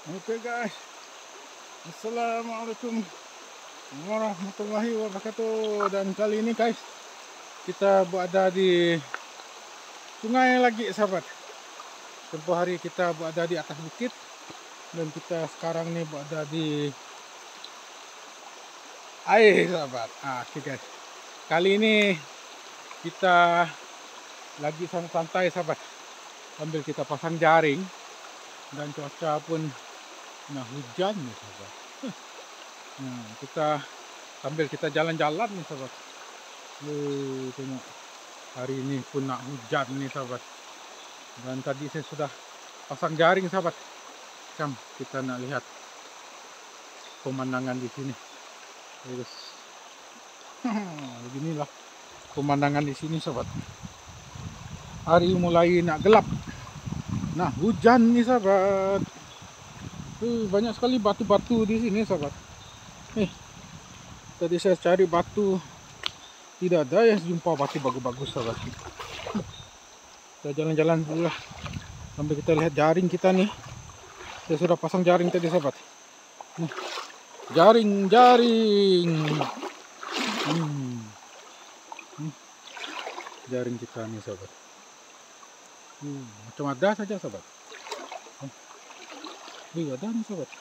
Oke guys, Assalamualaikum warahmatullahi wabarakatuh. Dan kali ini guys, kita berada di sungai lagi sahabat. Tempoh hari kita berada di atas bukit, dan kita sekarang nih berada di air sahabat. Oke guys, kali ini kita lagi santai sahabat, sambil kita pasang jaring, dan cuaca pun hujan nih sahabat. Kita sambil kita jalan-jalan nih sahabat. Tengok, hari ini pun nak hujan nih sahabat. Dan tadi saya sudah pasang jaring sahabat. Kita nak lihat pemandangan di sini. Terus beginilah pemandangan di sini sahabat. Hari mulai nak gelap. Nah, hujan nih sahabat. Banyak sekali batu-batu di sini sahabat. Tadi saya cari batu, tidak ada yang jumpa batu bagus-bagus sahabat. Kita jalan-jalan dulu lah, sambil kita lihat jaring kita nih. Saya sudah pasang jaring tadi sahabat. Jaring. Jaring kita nih sahabat. Macam ada saja sahabat. Ada nih sahabat.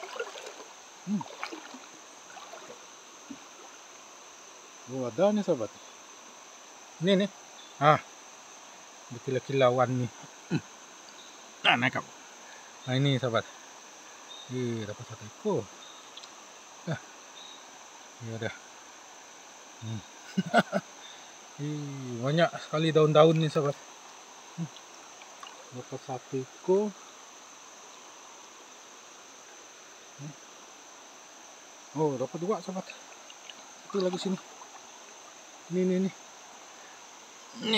Ada nih sahabat. Ini nih. Berkilau-kilauan nih. Naik kau. Ini sahabat. Dapat satu ekor. Ya udah. Banyak sekali daun-daun nih sahabat. Dapat satu ekor. Dapat dua sahabat. Itu lagi sini. Ini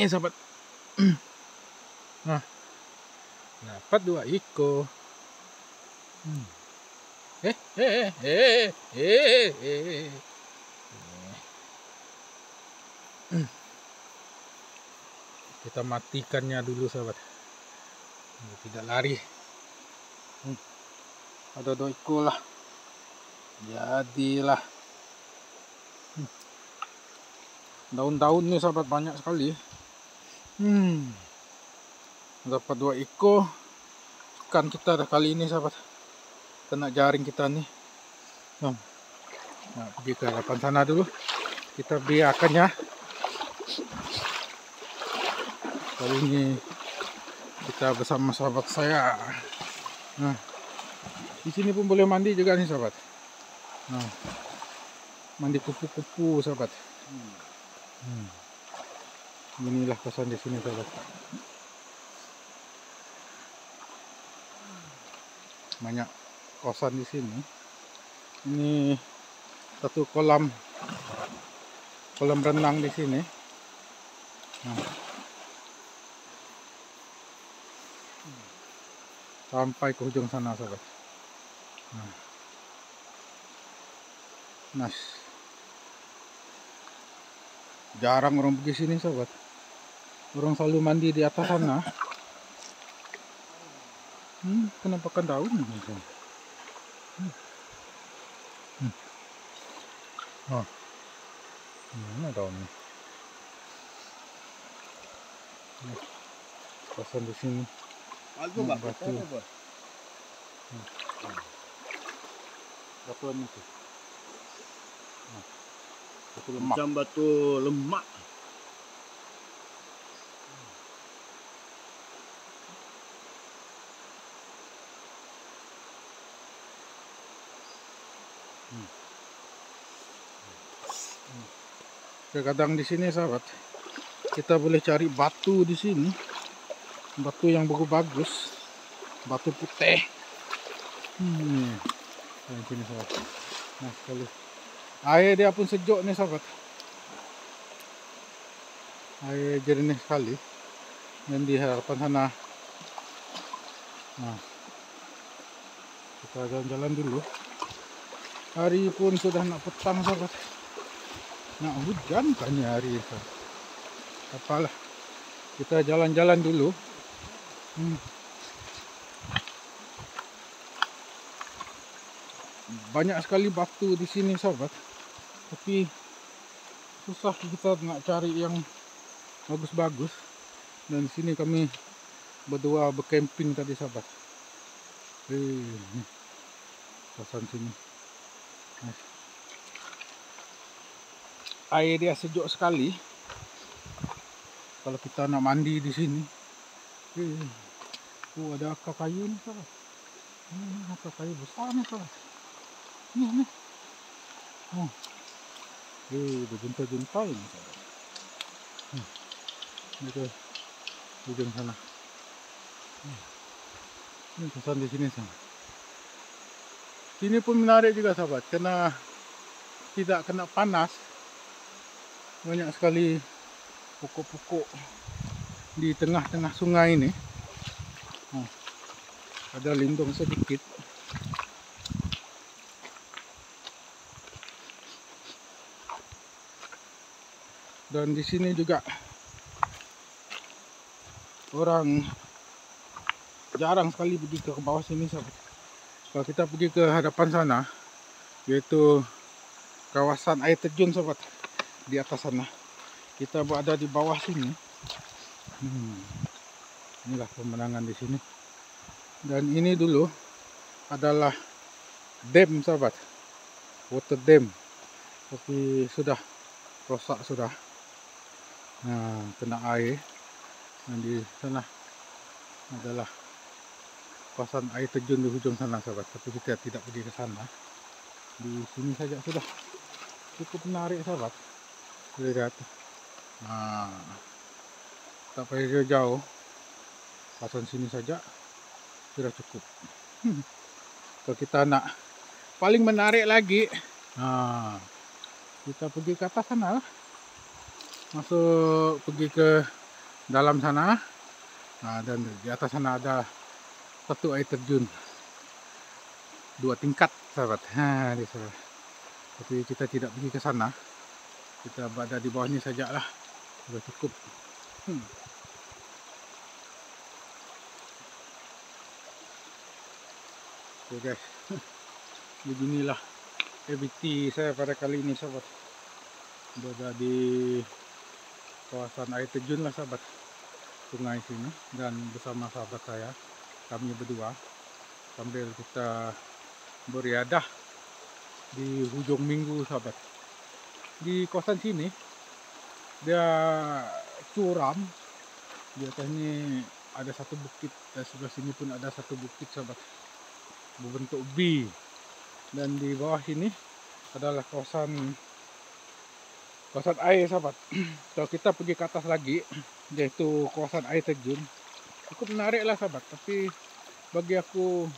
sahabat. Dapat dua ekor. Kita matikannya dulu sahabat. Tidak lari. Ada dua ekor lah. Jadilah. Daun-daun nih sahabat, banyak sekali. Dapat dua ekor ikan kita kali ini sahabat. Kena jaring kita nih. Pergi ke hadapan sana dulu. Kita biarkannya. Kali ini kita bersama sahabat saya. Di sini pun boleh mandi juga nih sahabat. Mandi kupu-kupu sahabat. Inilah kosan di sini sahabat. Banyak kosan di sini. Ini satu kolam renang di sini. Sampai ke ujung sana sahabat. Jarang orang pergi sini sahabat. Orang selalu mandi di atas sana. Penampakan daun. Mana daunnya? Kosan di sini. Batu. Batuan itu. Batu lemak. Macam batu lemak. Kadang di sini sahabat, kita boleh cari batu di sini. Batu yang bagus-bagus. Batu putih. Di sini sahabat. Sekali. Air dia pun sejuk nih sahabat. Air jernih sekali. Dan di hadapan sana. Kita jalan-jalan dulu. Hari pun sudah nak petang sahabat. Nak hujan kan hari itu. Apalah. Kita jalan-jalan dulu. banyak sekali batu di sini sahabat, tapi susah kita nak cari yang bagus-bagus. Dan di sini kami berdua bercamping tadi sahabat. Nih, kawasan sini. Air dia sejuk sekali. Kalau kita nak mandi di sini. Ada akar kayu ni sahabat. Ini akar kayu besar ni sahabat. Ni. Berjuntai-juntai ni sahabat. Ini ke ujung sana. Ini kesan di sini sahabat. Sini pun menarik juga sahabat, karena tidak kena panas. Banyak sekali pokok-pokok di tengah-tengah sungai ini. Ada lindung sedikit. Dan di sini juga orang jarang sekali pergi ke bawah sini sahabat. Kalau kita pergi ke hadapan sana, yaitu kawasan air terjun sahabat, di atas sana. Kita berada di bawah sini. Inilah pemandangan di sini. Dan ini dulu adalah dam sahabat, water dam, tapi sudah rosak sudah. Kena air. Dan di sana adalah kawasan air terjun di hujung sana sahabat, tapi kita tidak pergi ke sana. Di sini saja sudah cukup menarik sahabat. Lihat, tak payah jauh, kawasan sini saja sudah cukup. Kalau kita nak paling menarik lagi, kita pergi ke atas sana lah. Masuk pergi ke dalam sana. Dan di atas sana ada satu air terjun 2 tingkat sahabat. Di sana. Tapi kita tidak pergi ke sana. Kita berada di bawah ni sajalah. Sudah cukup. Oke guys. Beginilah activity saya pada kali ini sahabat. Berada di kawasan air terjun lah sahabat, sungai sini, dan bersama sahabat saya, kami berdua, sambil kita beriadah di hujung minggu sahabat. Di kawasan sini dia curam, di atas ini ada satu bukit, dan sebelah sini pun ada satu bukit sahabat, berbentuk V. Dan di bawah sini adalah kawasan air sahabat. Kalau kita pergi ke atas lagi, yaitu kawasan air terjun, cukup menarik lah sahabat. Tapi bagi aku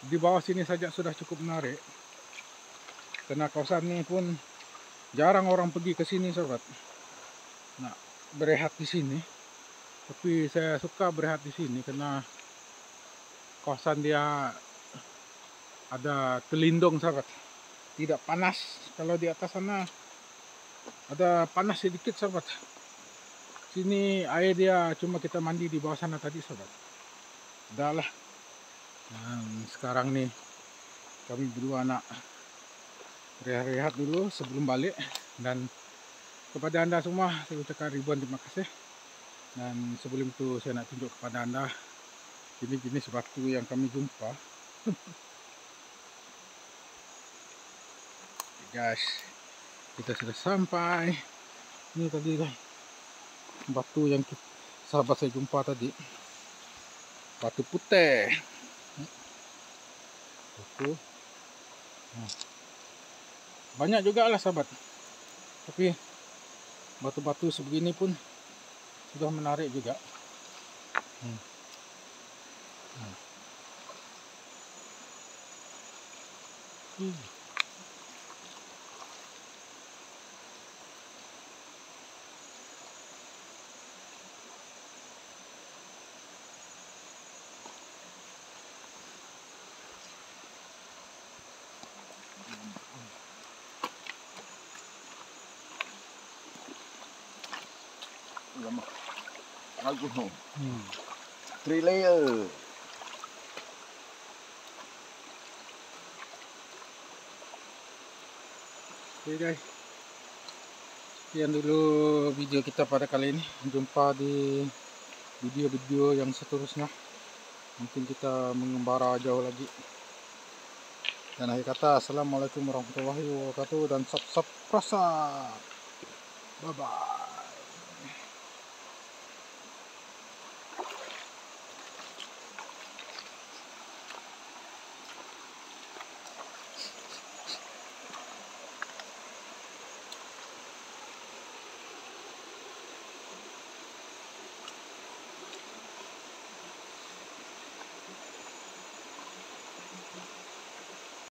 di bawah sini saja sudah cukup menarik, karena kawasan ini pun jarang orang pergi ke sini sahabat, nak berehat di sini. Tapi saya suka berehat di sini karena kawasan dia ada kelindung sahabat, tidak panas. Kalau di atas sana ada panas sedikit sahabat. Sini air dia cuma kita mandi di bawah sana tadi sahabat. Udahlah. Dan sekarang nih kami berdua nak rehat-rehat dulu sebelum balik. Dan kepada anda semua saya ucapkan ribuan terima kasih. Dan sebelum itu saya nak tunjuk kepada anda ini jenis batu yang kami jumpa. Guys, kita sudah sampai. Ini tadi lah batu yang sahabat saya jumpa tadi, batu putih. Itu banyak juga lah sahabat, tapi batu-batu sebegini pun sudah menarik juga. Bagus tu. 3 layer. Oke guys, sekian dulu video kita pada kali ini. Jumpa di video-video yang seterusnya. Mungkin kita mengembara jauh lagi. Dan akhir kata, assalamualaikum warahmatullahi wabarakatuh dan sap-sap rasa. Bye bye.